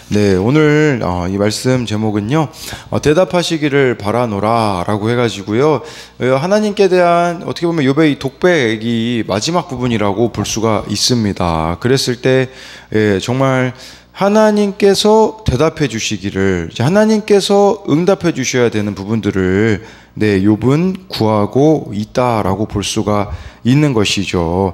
네, 오늘 이 말씀 제목은요, 대답하시기를 바라노라 라고 해가지고요, 하나님께 대한 어떻게 보면 욥의 독백이 마지막 부분이라고 볼 수가 있습니다. 그랬을 때 정말 하나님께서 대답해 주시기를, 하나님께서 응답해 주셔야 되는 부분들을 욥은 구하고 있다라고 볼 수가 있는 것이죠.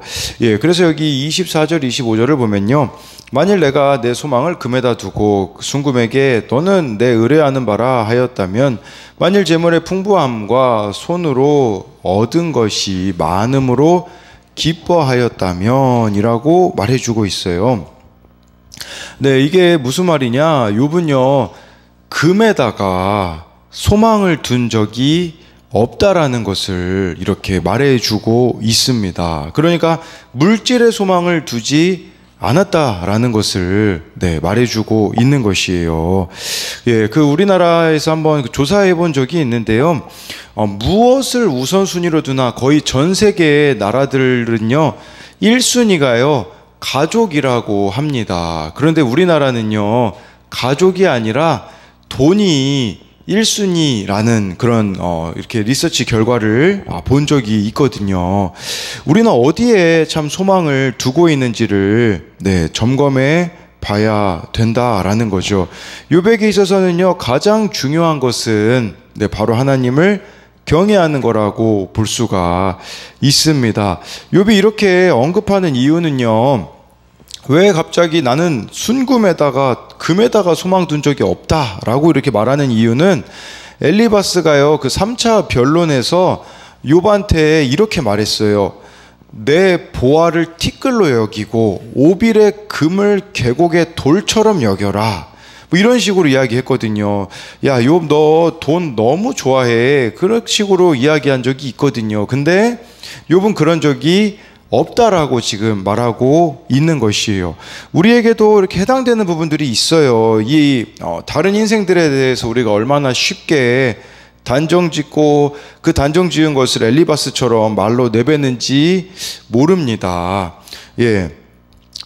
그래서 여기 24절, 25절을 보면요, 만일 내가 내 소망을 금에다 두고 순금에게 너는 내 의뢰하는 바라 하였다면, 만일 재물의 풍부함과 손으로 얻은 것이 많음으로 기뻐하였다면 이라고 말해주고 있어요. 이게 무슨 말이냐, 욥은요 금에다가 소망을 둔 적이 없다라는 것을 이렇게 말해주고 있습니다. 그러니까 물질의 소망을 두지 않았다라는 것을 말해주고 있는 것이에요. 우리나라에서 한번 조사해 본 적이 있는데요, 무엇을 우선순위로 두나 거의 전 세계 나라들은요 1순위가요 가족이라고 합니다. 그런데 우리나라는요 가족이 아니라 돈이 1순위라는 그런 이렇게 리서치 결과를 본 적이 있거든요. 우리는 어디에 참 소망을 두고 있는지를 점검해 봐야 된다라는 거죠. 욥에게 있어서는요 가장 중요한 것은 바로 하나님을 경외하는 거라고 볼 수가 있습니다. 욥이 이렇게 언급하는 이유는요, 왜 갑자기 나는 순금에다가 금에다가 소망 둔 적이 없다라고 이렇게 말하는 이유는, 엘리바스가요 그 3차 변론에서 욥한테 이렇게 말했어요. 내 보화를 티끌로 여기고 오빌의 금을 계곡의 돌처럼 여겨라, 뭐 이런 식으로 이야기했거든요. 야 욥, 너 돈 너무 좋아해, 그런 식으로 이야기한 적이 있거든요. 근데 욥은 그런 적이 없다라고 지금 말하고 있는 것이에요. 우리에게도 이렇게 해당되는 부분들이 있어요. 다른 인생들에 대해서 우리가 얼마나 쉽게 단정짓고 그 단정지은 것을 엘리바스처럼 말로 내뱉는지 모릅니다.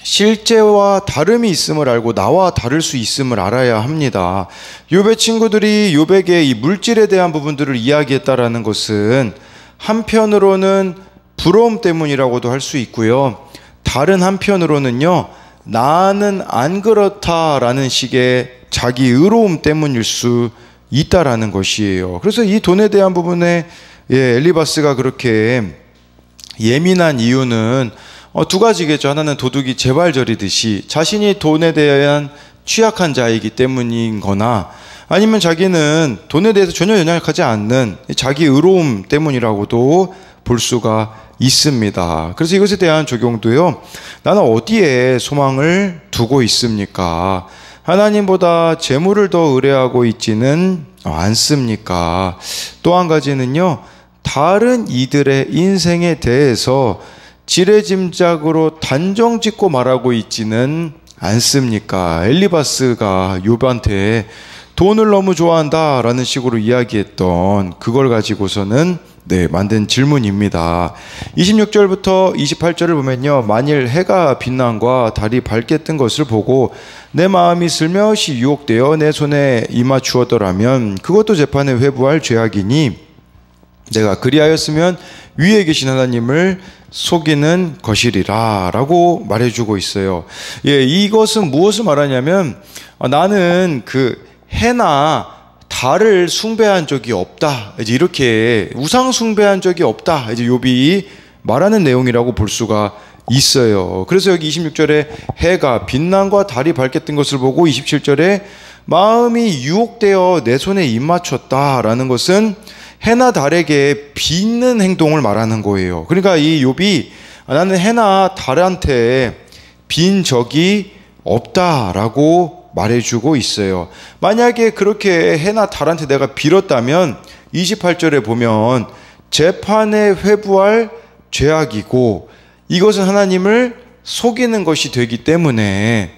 실제와 다름이 있음을 알고 나와 다를 수 있음을 알아야 합니다. 욥의 친구들이 욥에게 이 물질에 대한 부분들을 이야기했다라는 것은 한편으로는 부러움 때문이라고도 할 수 있고요, 다른 한편으로는요 나는 안 그렇다라는 식의 자기 의로움 때문일 수 있다라는 것이에요. 그래서 이 돈에 대한 부분에 엘리바스가 그렇게 예민한 이유는 두 가지겠죠. 하나는 도둑이 제발 저리듯이 자신이 돈에 대한 취약한 자이기 때문인 거나, 아니면 자기는 돈에 대해서 전혀 연약하지 않는 자기 의로움 때문이라고도 볼 수가 있습니다. 그래서 이것에 대한 적용도요, 나는 어디에 소망을 두고 있습니까? 하나님보다 재물을 더 의뢰하고 있지는 않습니까? 또 한 가지는요, 다른 이들의 인생에 대해서 지레짐작으로 단정짓고 말하고 있지는 않습니까? 엘리바스가 욥한테 돈을 너무 좋아한다라는 식으로 이야기했던 그걸 가지고서는 만든 질문입니다. 26절부터 28절을 보면요, 만일 해가 빛남과 달이 밝게 뜬 것을 보고 내 마음이 슬며시 유혹되어 내 손에 임하 주었더라면 그것도 재판에 회부할 죄악이니 내가 그리하였으면 위에 계신 하나님을 속이는 것이리라 라고 말해주고 있어요. 이것은 무엇을 말하냐면, 나는 그 해나 달을 숭배한 적이 없다, 이제 이렇게 우상 숭배한 적이 없다, 이제 욥이 말하는 내용이라고 볼 수가 있어요. 그래서 여기 26절에 해가 빛남과 달이 밝게 뜬 것을 보고 27절에 마음이 유혹되어 내 손에 입 맞췄다라는 것은 해나 달에게 빚는 행동을 말하는 거예요. 그러니까 이 욥이 나는 해나 달한테 빈 적이 없다라고 말해주고 있어요. 만약에 그렇게 해나 달한테 내가 빌었다면 28절에 보면 재판에 회부할 죄악이고, 이것은 하나님을 속이는 것이 되기 때문에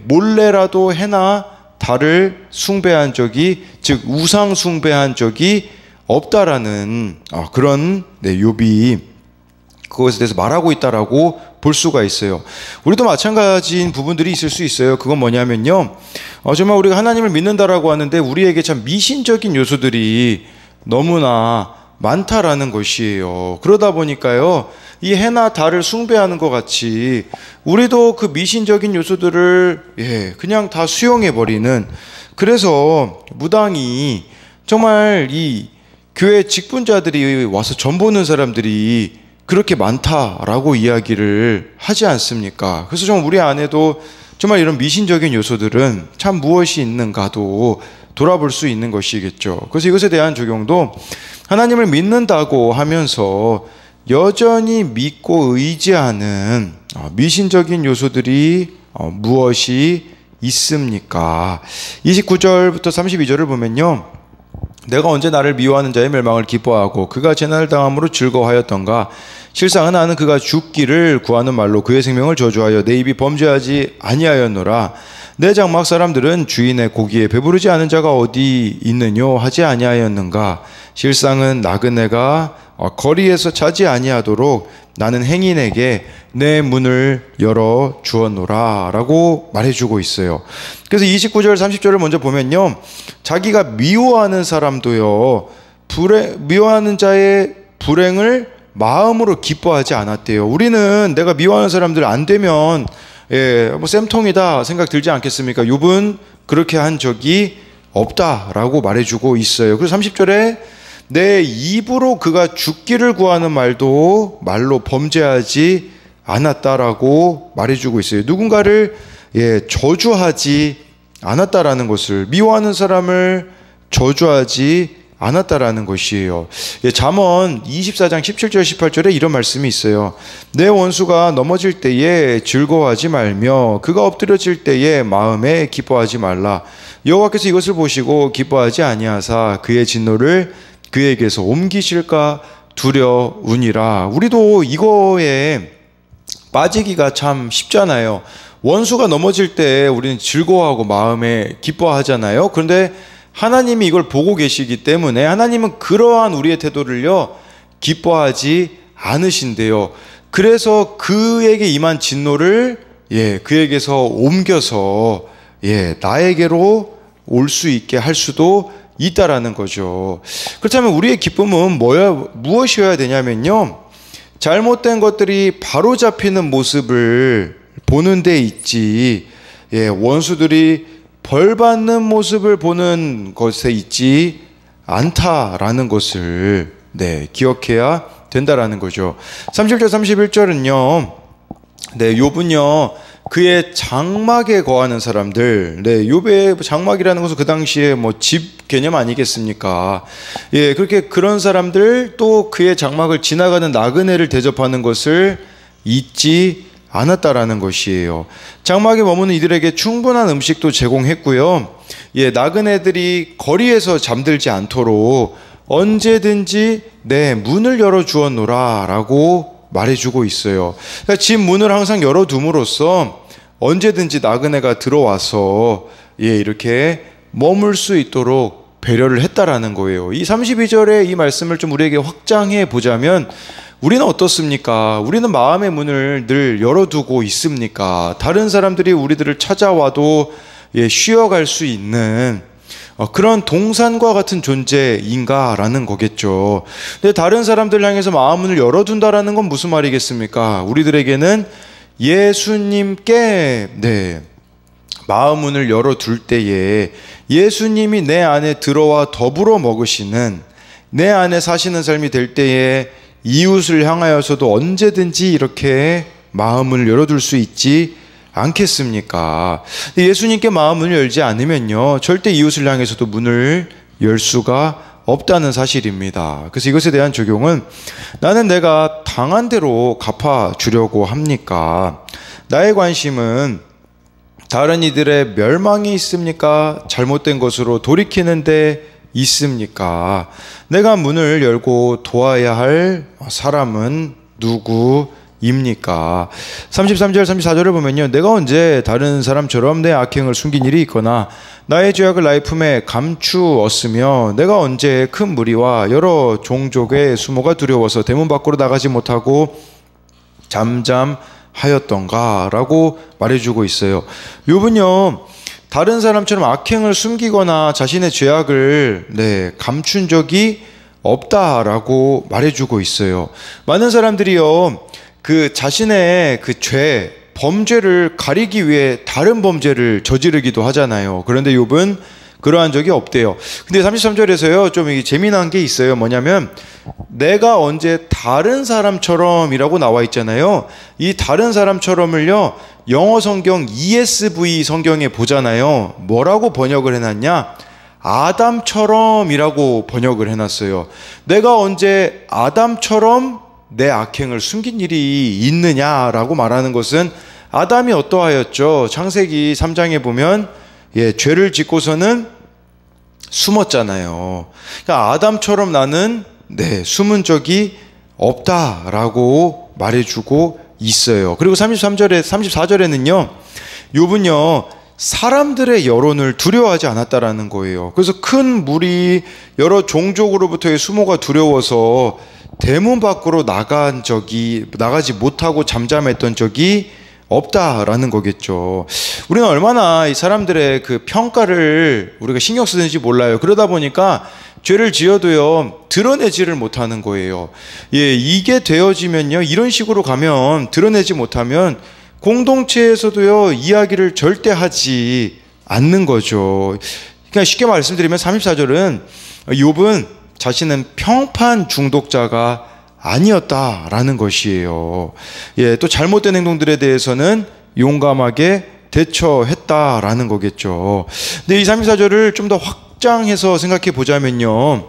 몰래라도 해나 달을 숭배한 적이, 즉 우상 숭배한 적이 없다라는 그런 욥이 그것에 대해서 말하고 있다라고 볼 수가 있어요. 우리도 마찬가지인 부분들이 있을 수 있어요. 그건 뭐냐면요, 정말 우리가 하나님을 믿는다라고 하는데 우리에게 참 미신적인 요소들이 너무나 많다라는 것이에요. 그러다 보니까요, 이 해나 달을 숭배하는 것 같이 우리도 그 미신적인 요소들을 그냥 다 수용해버리는, 그래서 무당이 정말 이 교회 직분자들이 와서 전 보는 사람들이 그렇게 많다라고 이야기를 하지 않습니까? 그래서 좀 우리 안에도 정말 이런 미신적인 요소들은 참 무엇이 있는가도 돌아볼 수 있는 것이겠죠. 그래서 이것에 대한 적용도 하나님을 믿는다고 하면서 여전히 믿고 의지하는 미신적인 요소들이 무엇이 있습니까? 29절부터 32절을 보면요, 내가 언제 나를 미워하는 자의 멸망을 기뻐하고 그가 재난을 당함으로 즐거워하였던가. 실상은 나는 그가 죽기를 구하는 말로 그의 생명을 저주하여 내 입이 범죄하지 아니하였노라. 내 장막 사람들은 주인의 고기에 배부르지 않은 자가 어디 있느뇨 하지 아니하였는가. 실상은 나그네가 거리에서 자지 아니하도록 나는 행인에게 내 문을 열어 주었노라 라고 말해주고 있어요. 그래서 29절 30절을 먼저 보면요, 자기가 미워하는 사람도요, 미워하는 자의 불행을 마음으로 기뻐하지 않았대요. 우리는 내가 미워하는 사람들 안 되면 뭐 쌤통이다 생각 들지 않겠습니까? 욥은 그렇게 한 적이 없다라고 말해주고 있어요. 그래서 30절에 내 입으로 그가 죽기를 구하는 말로 범죄하지 않았다라고 말해주고 있어요. 누군가를 저주하지 않았다라는 것을, 미워하는 사람을 저주하지 않았다라는 것이에요. 잠언 24장 17절 18절에 이런 말씀이 있어요. 내 원수가 넘어질 때에 즐거워하지 말며 그가 엎드려질 때에 마음에 기뻐하지 말라. 여호와께서 이것을 보시고 기뻐하지 아니하사 그의 진노를 그에게서 옮기실까 두려우니라. 우리도 이거에 빠지기가 참 쉽잖아요. 원수가 넘어질 때 우리는 즐거워하고 마음에 기뻐하잖아요. 그런데 하나님이 이걸 보고 계시기 때문에 하나님은 그러한 우리의 태도를요, 기뻐하지 않으신대요. 그래서 그에게 임한 진노를 그에게서 옮겨서 나에게로 올 수 있게 할 수도 있다라는 거죠. 그렇다면 우리의 기쁨은 무엇이어야 되냐면요, 잘못된 것들이 바로 잡히는 모습을 보는 데 있지, 원수들이 벌 받는 모습을 보는 것에 있지 않다라는 것을 기억해야 된다라는 거죠. 30절 31절은요, 욥은요 그의 장막에 거하는 사람들, 욥의 장막이라는 것은 그 당시에 뭐 집 개념 아니겠습니까? 그렇게 그런 사람들, 또 그의 장막을 지나가는 나그네를 대접하는 것을 잊지 않았다라는 것이에요. 장막에 머무는 이들에게 충분한 음식도 제공했고요. 나그네들이 거리에서 잠들지 않도록 언제든지 내 문을 열어 주었노라 라고 말해주고 있어요. 그러니까 집 문을 항상 열어둠으로써 언제든지 나그네가 들어와서 이렇게 머물 수 있도록 배려를 했다라는 거예요. 이 32절의 이 말씀을 좀 우리에게 확장해 보자면, 우리는 어떻습니까? 우리는 마음의 문을 늘 열어두고 있습니까? 다른 사람들이 우리들을 찾아와도 쉬어갈 수 있는 그런 동산과 같은 존재인가라는 거겠죠. 근데 다른 사람들 향해서 마음문을 열어둔다라는 건 무슨 말이겠습니까? 우리들에게는 예수님께 마음문을 열어둘 때에 예수님이 내 안에 들어와 더불어 먹으시는, 내 안에 사시는 삶이 될 때에 이웃을 향하여서도 언제든지 이렇게 마음을 열어둘 수 있지 않겠습니까? 예수님께 마음을 열지 않으면요, 절대 이웃을 향해서도 문을 열 수가 없다는 사실입니다. 그래서 이것에 대한 적용은, 나는 내가 당한 대로 갚아주려고 합니까? 나의 관심은 다른 이들의 멸망이 있습니까? 잘못된 것으로 돌이키는데 있습니까? 내가 문을 열고 도와야 할 사람은 누구입니까? 33절 34절을 보면요, 내가 언제 다른 사람처럼 내 악행을 숨긴 일이 있거나 나의 죄악을 나의 품에 감추었으며 내가 언제 큰 무리와 여러 종족의 수모가 두려워서 대문 밖으로 나가지 못하고 잠잠하였던가 라고 말해주고 있어요. 욥은요 다른 사람처럼 악행을 숨기거나 자신의 죄악을 감춘 적이 없다라고 말해주고 있어요. 많은 사람들이요, 그 자신의 그 범죄를 가리기 위해 다른 범죄를 저지르기도 하잖아요. 그런데 욥은 그러한 적이 없대요. 근데 33절에서요, 좀 이게 재미난 게 있어요. 뭐냐면, 내가 언제 다른 사람처럼이라고 나와 있잖아요. 이 다른 사람처럼을요, 영어 성경 ESV 성경에 보잖아요. 뭐라고 번역을 해놨냐? 아담처럼이라고 번역을 해놨어요. 내가 언제 아담처럼 내 악행을 숨긴 일이 있느냐라고 말하는 것은, 아담이 어떠하였죠? 창세기 3장에 보면 죄를 짓고서는 숨었잖아요. 그러니까 아담처럼 나는 숨은 적이 없다라고 말해주고 있어요. 그리고 34절에는요, 욥은요, 사람들의 여론을 두려워하지 않았다라는 거예요. 그래서 큰 무리, 여러 종족으로부터의 수모가 두려워서 대문 밖으로 나가지 못하고 잠잠했던 적이 없다라는 거겠죠. 우리는 얼마나 이 사람들의 그 평가를 우리가 신경 쓰는지 몰라요. 그러다 보니까 죄를 지어도요, 드러내지를 못하는 거예요. 이게 되어지면요, 이런 식으로 가면, 드러내지 못하면 공동체에서도요, 이야기를 절대 하지 않는 거죠. 그러니까 쉽게 말씀드리면 34절은 욥은 자신은 평판 중독자가 아니었다라는 것이에요. 또 잘못된 행동들에 대해서는 용감하게 대처했다라는 거겠죠. 근데 이 34절을 좀 더 확장해서 생각해 보자면요,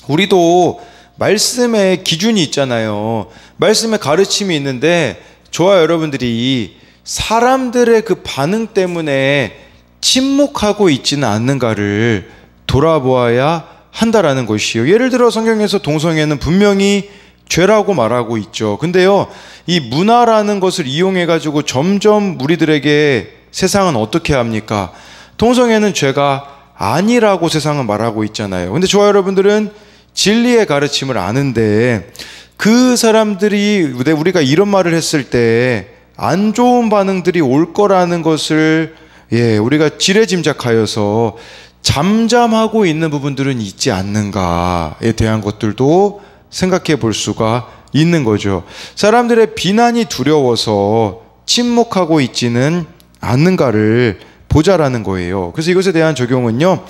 우리도 말씀의 기준이 있잖아요. 말씀의 가르침이 있는데, 저와 여러분들이 사람들의 그 반응 때문에 침묵하고 있지는 않는가를 돌아보아야 한다라는 것이요. 예를 들어 성경에서 동성애는 분명히 죄라고 말하고 있죠. 근데요, 이 문화라는 것을 이용해 가지고 점점 우리들에게 세상은 어떻게 합니까? 동성애는 죄가 아니라고 세상은 말하고 있잖아요. 근데 저와 여러분들은 진리의 가르침을 아는데, 그 사람들이, 우리가 이런 말을 했을 때 안 좋은 반응들이 올 거라는 것을 우리가 지레짐작하여서 잠잠하고 있는 부분들은 있지 않는가에 대한 것들도 생각해 볼 수가 있는 거죠. 사람들의 비난이 두려워서 침묵하고 있지는 않는가를 보자라는 거예요. 그래서 이것에 대한 적용은요,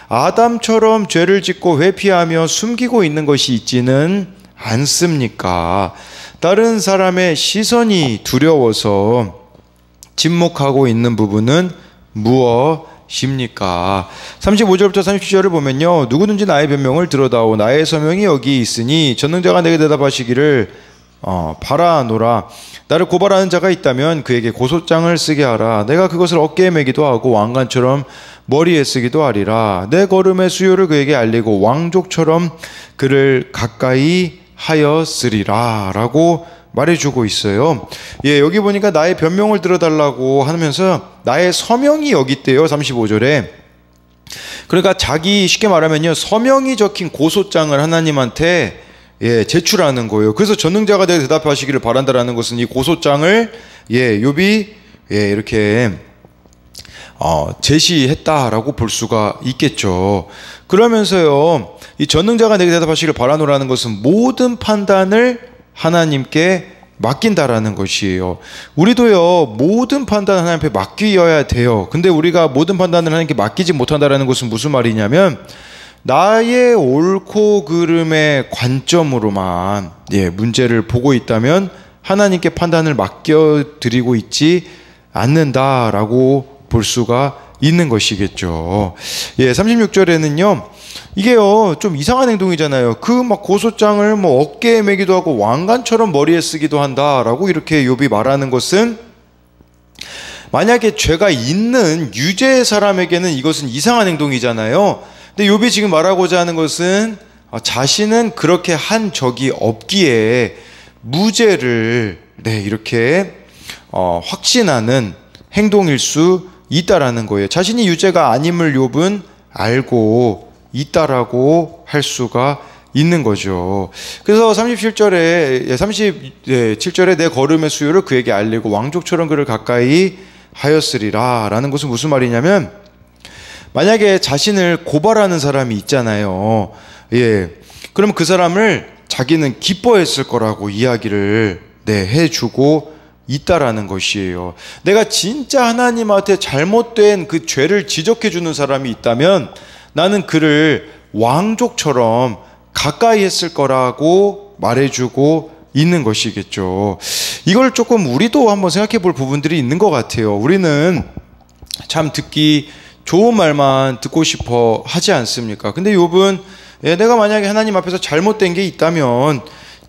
아담처럼 죄를 짓고 회피하며 숨기고 있는 것이 있지는 않습니까? 다른 사람의 시선이 두려워서 침묵하고 있는 부분은 무엇입니까? 35절부터 37절을 보면요, 누구든지 나의 변명을 들어다오. 나의 서명이 여기 있으니 전능자가 내게 대답하시기를 바라노라. 나를 고발하는 자가 있다면 그에게 고소장을 쓰게 하라. 내가 그것을 어깨에 매기도 하고 왕관처럼 머리에 쓰기도 하리라. 내 걸음의 수요를 그에게 알리고 왕족처럼 그를 가까이 하였으리라 라고 말해주고 있어요. 여기 보니까 나의 변명을 들어달라고 하면서 나의 서명이 여기 있대요. 35절에. 그러니까 자기, 쉽게 말하면요, 서명이 적힌 고소장을 하나님한테 제출하는 거예요. 그래서 전능자가 내게 대답하시기를 바란다라는 것은 이 고소장을 욥이 이렇게 제시했다라고 볼 수가 있겠죠. 그러면서요, 이 전능자가 내게 대답하시기를 바라노라는 것은 모든 판단을 하나님께 맡긴다라는 것이에요. 우리도요, 모든 판단을 하나님께 맡겨야 돼요. 근데 우리가 모든 판단을 하나님께 맡기지 못한다라는 것은 무슨 말이냐면, 나의 옳고 그름의 관점으로만 문제를 보고 있다면 하나님께 판단을 맡겨드리고 있지 않는다라고 볼 수가 있는 것이겠죠. 36절에는요, 이게요, 좀 이상한 행동이잖아요. 그 막 고소장을 뭐 어깨에 매기도 하고 왕관처럼 머리에 쓰기도 한다라고 이렇게 욥이 말하는 것은, 만약에 죄가 있는 유죄의 사람에게는 이것은 이상한 행동이잖아요. 근데 욥이 지금 말하고자 하는 것은 자신은 그렇게 한 적이 없기에 무죄를 이렇게 확신하는 행동일 수 있다라는 거예요. 자신이 유죄가 아님을 욥은 알고 있다라고 할 수가 있는 거죠. 그래서 37절에 내 걸음의 수요를 그에게 알리고 왕족처럼 그를 가까이 하였으리라. 라는 것은 무슨 말이냐면, 만약에 자신을 고발하는 사람이 있잖아요. 예. 그러면 그 사람을 자기는 기뻐했을 거라고 이야기를 해주고 있다라는 것이에요. 내가 진짜 하나님한테 잘못된 그 죄를 지적해주는 사람이 있다면 나는 그를 왕족처럼 가까이 했을 거라고 말해주고 있는 것이겠죠. 이걸 조금 우리도 한번 생각해 볼 부분들이 있는 것 같아요. 우리는 참 듣기 좋은 말만 듣고 싶어 하지 않습니까? 근데 욥은 내가 만약에 하나님 앞에서 잘못된 게 있다면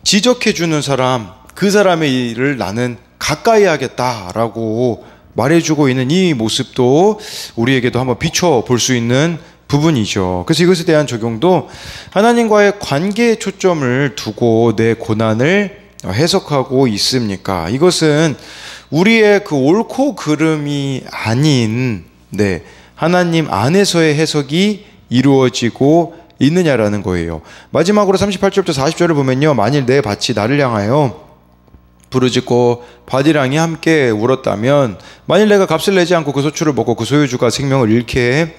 지적해 주는 사람, 그 사람의 일을 나는 가까이 하겠다라고 말해주고 있는 이 모습도 우리에게도 한번 비춰볼 수 있는 부분이죠. 그래서 이것에 대한 적용도 하나님과의 관계에 초점을 두고 내 고난을 해석하고 있습니까? 이것은 우리의 그 옳고 그름이 아닌 하나님 안에서의 해석이 이루어지고 있느냐라는 거예요. 마지막으로 38절부터 40절을 보면요, 만일 내 밭이 나를 향하여 부르짖고 밭이랑이 함께 울었다면, 만일 내가 값을 내지 않고 그 소출을 먹고 그 소유주가 생명을 잃게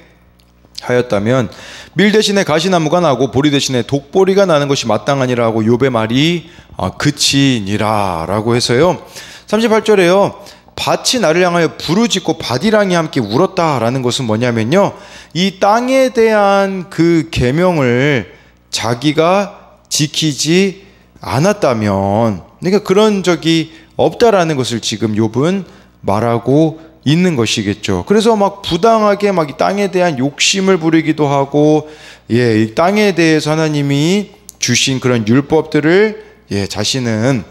하였다면 밀 대신에 가시나무가 나고 보리 대신에 독보리가 나는 것이 마땅하니라 하고 욥의 말이 그치니라 라고 해서요, 38절에요 밭이 나를 향하여 부르짖고 밭이랑이 함께 울었다라는 것은 뭐냐면요, 이 땅에 대한 그 계명을 자기가 지키지 않았다면, 그러니까 그런 적이 없다라는 것을 지금 욥은 말하고 있는 것이겠죠. 그래서 막 부당하게 막 이 땅에 대한 욕심을 부리기도 하고, 이 땅에 대해서 하나님이 주신 그런 율법들을 자신은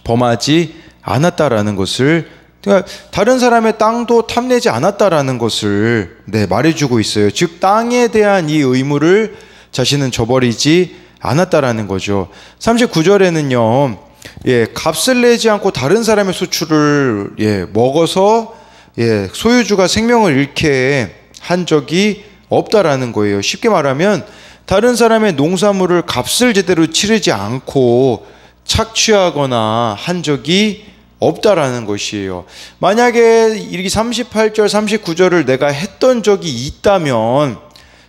범하지 않았다라는 것을, 그러니까 다른 사람의 땅도 탐내지 않았다라는 것을 말해주고 있어요. 즉 땅에 대한 이 의무를 자신은 저버리지 않았다라는 거죠. 39절에는요, 값을 내지 않고 다른 사람의 소출을 먹어서 소유주가 생명을 잃게 한 적이 없다라는 거예요. 쉽게 말하면 다른 사람의 농산물을 값을 제대로 치르지 않고 착취하거나 한 적이 없다라는 것이에요. 만약에 이 38절, 39절을 내가 했던 적이 있다면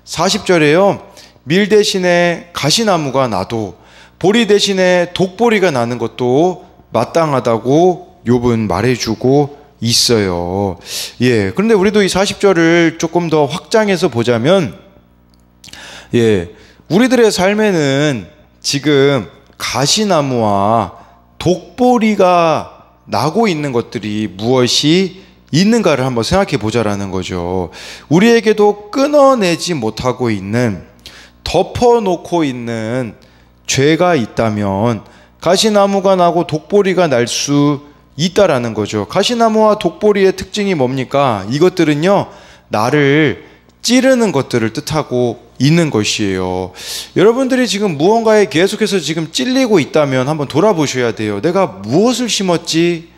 40절에요, 밀 대신에 가시나무가 나도 보리 대신에 독보리가 나는 것도 마땅하다고 욥은 말해주고 있어요. 그런데 우리도 이 40절을 조금 더 확장해서 보자면, 우리들의 삶에는 지금 가시나무와 독보리가 나고 있는 것들이 무엇이 있는가를 한번 생각해 보자라는 거죠. 우리에게도 끊어내지 못하고 있는, 덮어놓고 있는 죄가 있다면 가시나무가 나고 독보리가 날 수 있다라는 거죠. 가시나무와 독보리의 특징이 뭡니까? 이것들은요, 나를 찌르는 것들을 뜻하고 있는 것이에요. 여러분들이 지금 무언가에 계속해서 지금 찔리고 있다면 한번 돌아보셔야 돼요. 내가 무엇을 심었지?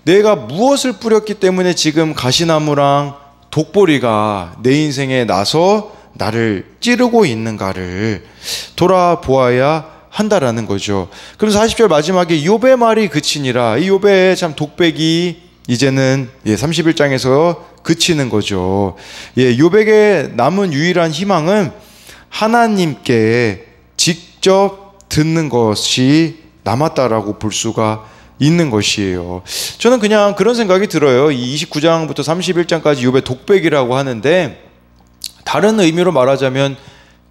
내가 무엇을 뿌렸기 때문에 지금 가시나무랑 독보리가 내 인생에 나서 나를 찌르고 있는가를 돌아보아야 한다라는 거죠. 그래서 40절 마지막에 욥의 말이 그치니라, 이 욥의 참 독백이 이제는 31장에서 그치는 거죠. 욥에게 남은 유일한 희망은 하나님께 직접 듣는 것이 남았다라고 볼 수가 있는 것이에요. 저는 그냥 그런 생각이 들어요. 이 29장부터 31장까지 욥의 독백이라고 하는데, 다른 의미로 말하자면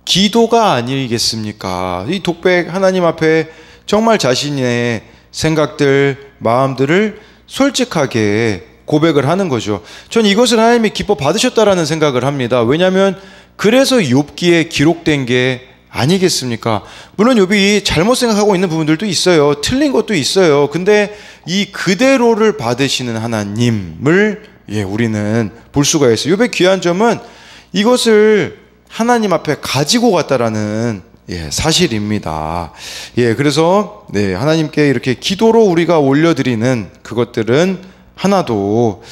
기도가 아니겠습니까? 이 독백, 하나님 앞에 정말 자신의 생각들, 마음들을 솔직하게 고백을 하는 거죠. 전 이것을 하나님이 기뻐 받으셨다라는 생각을 합니다. 왜냐하면 그래서 욥기에 기록된 게 아니겠습니까? 물론 욥이 잘못 생각하고 있는 부분들도 있어요. 틀린 것도 있어요. 근데 이 그대로를 받으시는 하나님을 우리는 볼 수가 있어요. 욥의 귀한 점은 이것을 하나님 앞에 가지고 갔다라는 사실입니다. 그래서 하나님께 이렇게 기도로 우리가 올려드리는 그것들은 하나도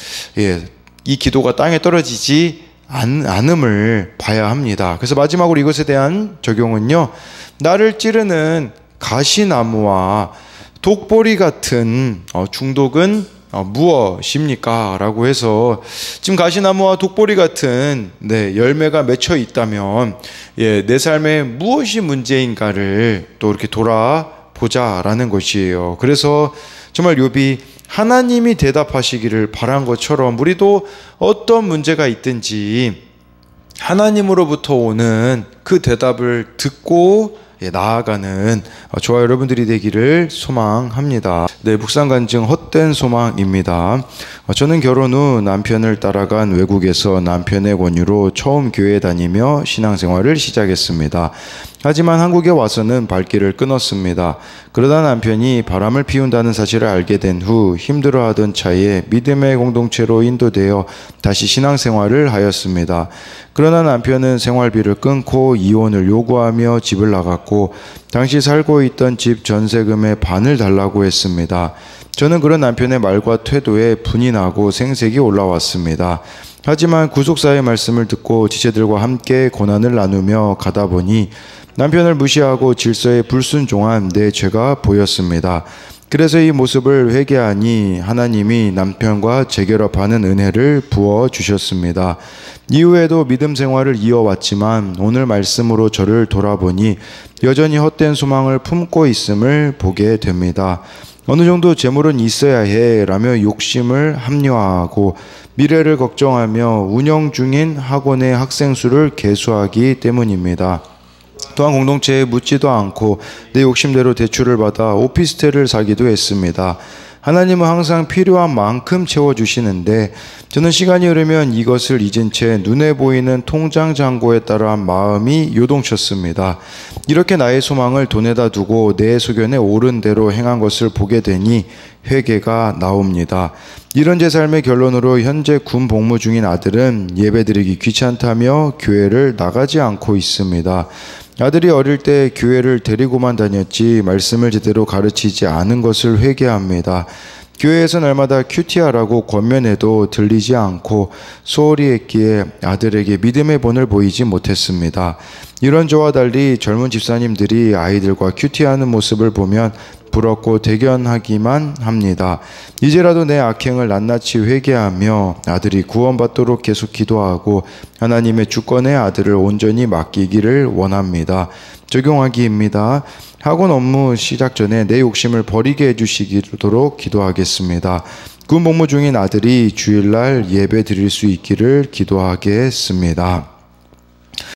이 기도가 땅에 떨어지지 않음을 봐야 합니다. 그래서 마지막으로 이것에 대한 적용은요, 나를 찌르는 가시나무와 독보리 같은 중독은 무엇입니까? 라고 해서 지금 가시나무와 독보리 같은 열매가 맺혀 있다면 내 삶에 무엇이 문제인가를 또 이렇게 돌아보자라는 것이에요. 그래서 정말 욥이 하나님이 대답하시기를 바란 것처럼 우리도 어떤 문제가 있든지 하나님으로부터 오는 그 대답을 듣고 나아가는 저와 여러분들이 되기를 소망합니다. 묵상 간증 헛된 소망입니다. 저는 결혼 후 남편을 따라간 외국에서 남편의 권유로 처음 교회에 다니며 신앙생활을 시작했습니다. 하지만 한국에 와서는 발길을 끊었습니다. 그러다 남편이 바람을 피운다는 사실을 알게 된 후 힘들어하던 차에 믿음의 공동체로 인도되어 다시 신앙생활을 하였습니다. 그러나 남편은 생활비를 끊고 이혼을 요구하며 집을 나갔고 당시 살고 있던 집 전세금의 반을 달라고 했습니다. 저는 그런 남편의 말과 태도에 분이 나고 생색이 올라왔습니다. 하지만 구속사의 말씀을 듣고 지체들과 함께 고난을 나누며 가다 보니 남편을 무시하고 질서에 불순종한 내 죄가 보였습니다. 그래서 이 모습을 회개하니 하나님이 남편과 재결합하는 은혜를 부어주셨습니다. 이후에도 믿음 생활을 이어왔지만 오늘 말씀으로 저를 돌아보니 여전히 헛된 소망을 품고 있음을 보게 됩니다. 어느 정도 재물은 있어야 해 라며 욕심을 합리화하고 미래를 걱정하며 운영 중인 학원의 학생 수를 계수하기 때문입니다. 또한 공동체에 묻지도 않고 내 욕심대로 대출을 받아 오피스텔을 사기도 했습니다. 하나님은 항상 필요한 만큼 채워주시는데 저는 시간이 흐르면 이것을 잊은 채 눈에 보이는 통장 잔고에 따라 마음이 요동쳤습니다. 이렇게 나의 소망을 돈에다 두고 내 소견에 옳은 대로 행한 것을 보게 되니 회개가 나옵니다. 이런 제 삶의 결론으로 현재 군 복무 중인 아들은 예배드리기 귀찮다며 교회를 나가지 않고 있습니다. 아들이 어릴 때 교회를 데리고만 다녔지 말씀을 제대로 가르치지 않은 것을 회개합니다. 교회에서 날마다 큐티하라고 권면해도 들리지 않고 소홀히 했기에 아들에게 믿음의 본을 보이지 못했습니다. 이런 저와 달리 젊은 집사님들이 아이들과 큐티하는 모습을 보면 부럽고 대견하기만 합니다. 이제라도 내 악행을 낱낱이 회개하며 아들이 구원받도록 계속 기도하고 하나님의 주권에 아들을 온전히 맡기기를 원합니다. 적용하기입니다. 학원 업무 시작 전에 내 욕심을 버리게 해주시도록 기도하겠습니다. 군 복무 중인 아들이 주일날 예배 드릴 수 있기를 기도하겠습니다.